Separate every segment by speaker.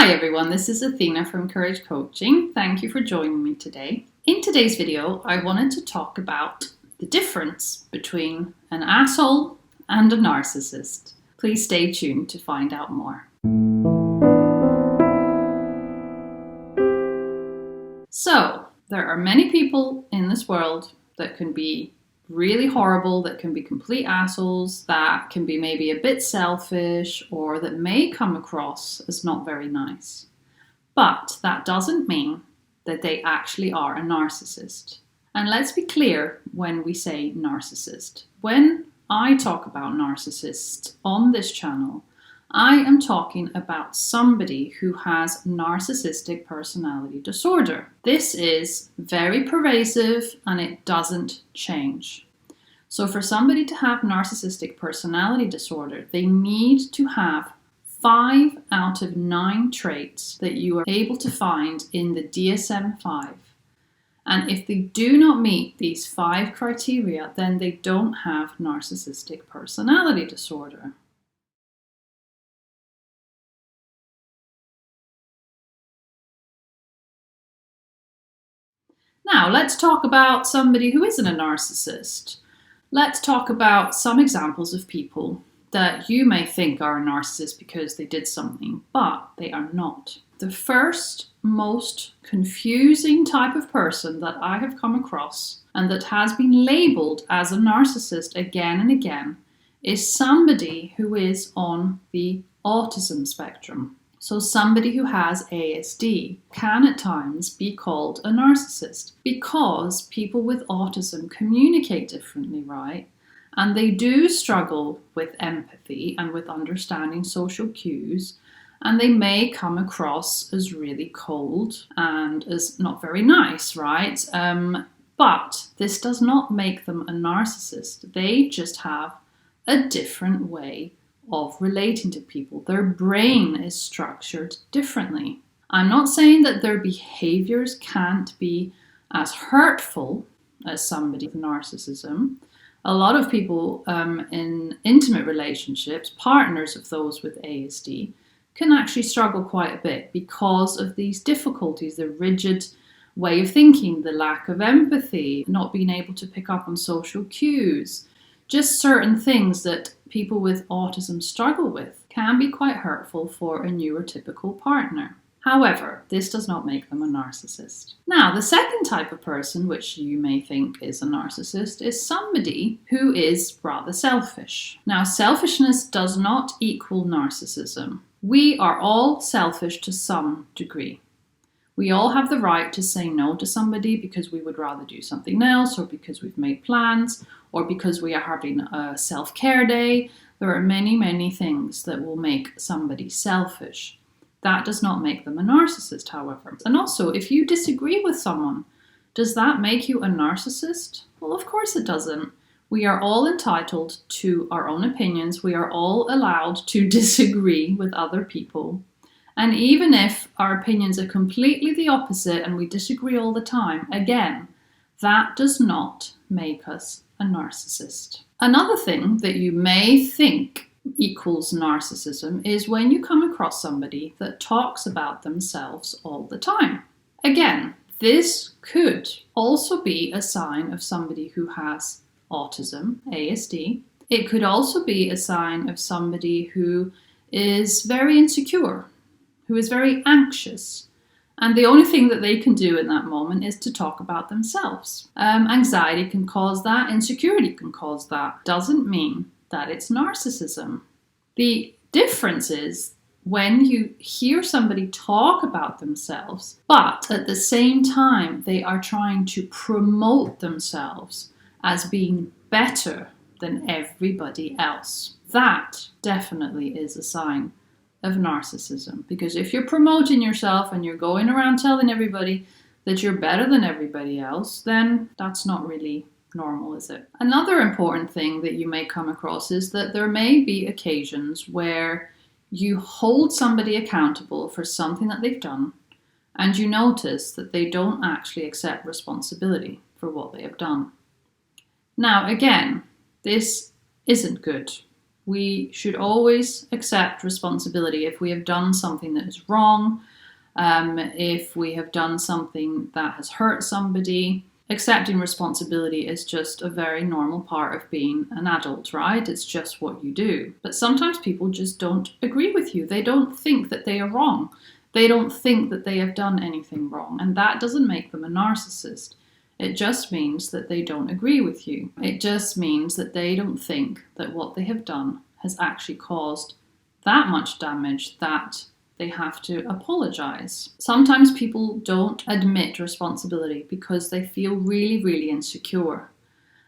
Speaker 1: Hi everyone, this is Athena from Courage Coaching. Thank you for joining me today. In today's video, I wanted to talk about the difference between an asshole and a narcissist. Please stay tuned to find out more. So, there are many people in this world that can be really horrible, that can be complete assholes, that can be maybe a bit selfish, or that may come across as not very nice. But that doesn't mean that they actually are a narcissist. And let's be clear when we say narcissist. When I talk about narcissists on this channel, I am talking about somebody who has narcissistic personality disorder. This is very pervasive and it doesn't change. So for somebody to have narcissistic personality disorder, they need to have 5 out of 9 traits that you are able to find in the DSM-5. And if they do not meet these 5 criteria, then they don't have narcissistic personality disorder. Now, let's talk about somebody who isn't a narcissist. Let's talk about some examples of people that you may think are a narcissist because they did something, but they are not. The first most confusing type of person that I have come across and that has been labeled as a narcissist again and again is somebody who is on the autism spectrum. So somebody who has ASD can at times be called a narcissist because people with autism communicate differently, right? And they do struggle with empathy and with understanding social cues, and they may come across as really cold and as not very nice, right? But this does not make them a narcissist. They just have a different way of relating to people. Their brain is structured differently. I'm not saying that their behaviors can't be as hurtful as somebody with narcissism. A lot of people in intimate relationships, partners of those with ASD, can actually struggle quite a bit because of these difficulties, the rigid way of thinking, the lack of empathy, not being able to pick up on social cues. Just certain things that people with autism struggle with can be quite hurtful for a neurotypical partner. However, this does not make them a narcissist. Now, the second type of person, which you may think is a narcissist, is somebody who is rather selfish. Now, selfishness does not equal narcissism. We are all selfish to some degree. We all have the right to say no to somebody because we would rather do something else, or because we've made plans, or because we are having a self-care day. There are many, many things that will make somebody selfish. That does not make them a narcissist, however. And also, if you disagree with someone, does that make you a narcissist? Well, of course it doesn't. We are all entitled to our own opinions. We are all allowed to disagree with other people. And even if our opinions are completely the opposite and we disagree all the time, again, that does not make us a narcissist. Another thing that you may think equals narcissism is when you come across somebody that talks about themselves all the time. Again, this could also be a sign of somebody who has autism, ASD. It could also be a sign of somebody who is very insecure, who is very anxious, and the only thing that they can do in that moment is to talk about themselves. Anxiety can cause that, insecurity can cause that. Doesn't mean that it's narcissism. The difference is when you hear somebody talk about themselves, but at the same time they are trying to promote themselves as being better than everybody else. That definitely is a sign of narcissism, because if you're promoting yourself and you're going around telling everybody that you're better than everybody else, then that's not really normal, is it? Another important thing that you may come across is that there may be occasions where you hold somebody accountable for something that they've done and you notice that they don't actually accept responsibility for what they have done. Now, again, this isn't good. We should always accept responsibility if we have done something that is wrong, if we have done something that has hurt somebody. Accepting responsibility is just a very normal part of being an adult, right? It's just what you do. But sometimes people just don't agree with you. They don't think that they are wrong. They don't think that they have done anything wrong. And that doesn't make them a narcissist. It just means that they don't agree with you. It just means that they don't think that what they have done has actually caused that much damage that they have to apologize. Sometimes people don't admit responsibility because they feel really, really insecure.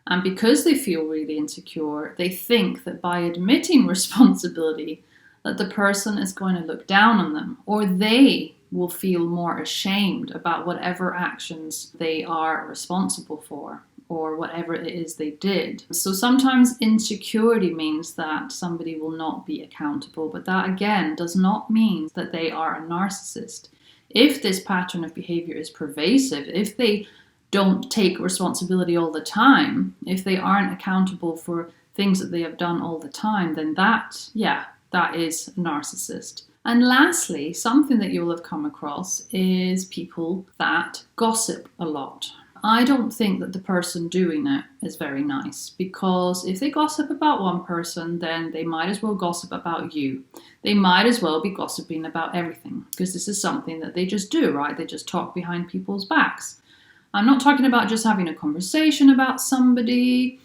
Speaker 1: And because they feel really insecure, they think that by admitting responsibility, that the person is going to look down on them, or they will feel more ashamed about whatever actions they are responsible for, or whatever it is they did. So sometimes insecurity means that somebody will not be accountable, but that again does not mean that they are a narcissist. If this pattern of behavior is pervasive, if they don't take responsibility all the time, if they aren't accountable for things that they have done all the time, then that is a narcissist. And lastly, something that you'll have come across is people that gossip a lot. I don't think that the person doing it is very nice, because if they gossip about one person, then they might as well gossip about you. They might as well be gossiping about everything, because this is something that they just do, right? They just talk behind people's backs. I'm not talking about just having a conversation about somebody,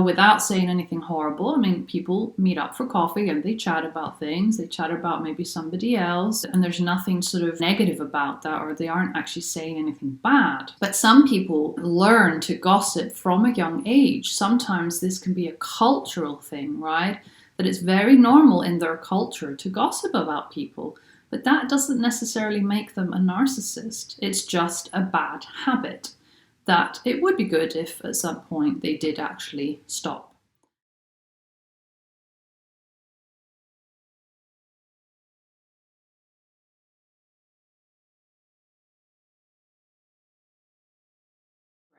Speaker 1: without saying anything horrible. I mean, people meet up for coffee and they chat about things. They chat about maybe somebody else, and there's nothing sort of negative about that, or they aren't actually saying anything bad. But some people learn to gossip from a young age. Sometimes this can be a cultural thing, right? That it's very normal in their culture to gossip about people. But that doesn't necessarily make them a narcissist. It's just a bad habit that it would be good if at some point they did actually stop.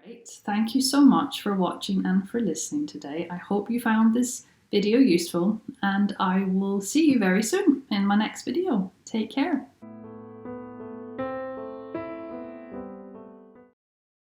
Speaker 1: Great. Thank you so much for watching and for listening today. I hope you found this video useful, and I will see you very soon in my next video. Take care.